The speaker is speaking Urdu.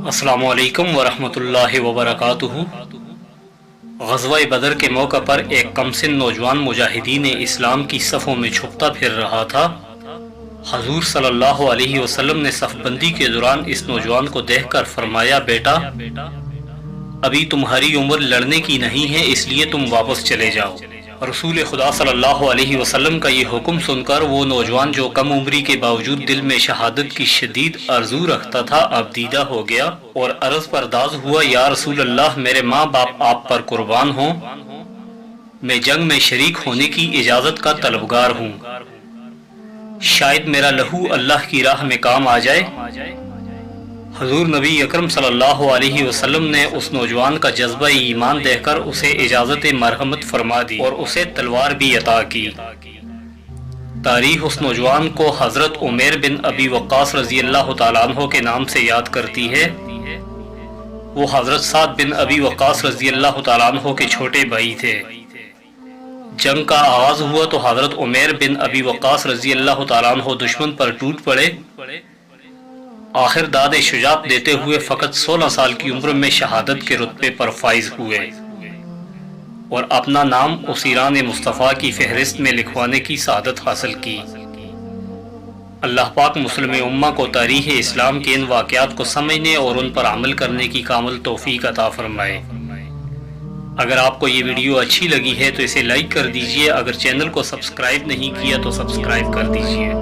السلام علیکم ورحمۃ اللہ وبرکاتہ۔ غزوہ بدر کے موقع پر ایک کم سن نوجوان مجاہدین اسلام کی صفوں میں چھپتا پھر رہا تھا۔ حضور صلی اللہ علیہ وسلم نے صف بندی کے دوران اس نوجوان کو دیکھ کر فرمایا، بیٹا ابھی تمہاری عمر لڑنے کی نہیں ہے، اس لیے تم واپس چلے جاؤ۔ رسول خدا صلی اللہ علیہ وسلم کا یہ حکم سن کر وہ نوجوان جو کم عمری کے باوجود دل میں شہادت کی شدید آرزو رکھتا تھا اب دیدہ ہو گیا اور عرض پرداز ہوا، یا رسول اللہ میرے ماں باپ آپ پر قربان ہوں، میں جنگ میں شریک ہونے کی اجازت کا طلبگار ہوں، شاید میرا لہو اللہ کی راہ میں کام آ جائے۔ حضور نبی اکرم صلی اللہ علیہ وسلم نے اس نوجوان کا جذبہ ایمان دیکھ کر اسے اجازت مرحمت فرما دی اور اسے تلوار بھی عطا کی۔ تاریخ اس نوجوان کو حضرت عمیر بن ابی وقاص رضی اللہ تعالیٰ عنہ کے نام سے یاد کرتی ہے۔ وہ حضرت سعد بن ابی وقاص رضی اللہ تعالیٰ عنہ کے چھوٹے بھائی تھے۔ جنگ کا آغاز ہوا تو حضرت عمیر بن ابی وقاص رضی اللہ تعالیٰ عنہ دشمن پر ٹوٹ پڑے، آخر داد شجاعت دیتے ہوئے فقط 16 سال کی عمر میں شہادت کے رتبے پر فائز ہوئے اور اپنا نام اسیران مصطفیٰ کی فہرست میں لکھوانے کی سعادت حاصل کی۔ اللہ پاک مسلم امہ کو تاریخ اسلام کے ان واقعات کو سمجھنے اور ان پر عمل کرنے کی کامل توفیق عطا فرمائے۔ اگر آپ کو یہ ویڈیو اچھی لگی ہے تو اسے لائک کر دیجئے، اگر چینل کو سبسکرائب نہیں کیا تو سبسکرائب کر دیجئے۔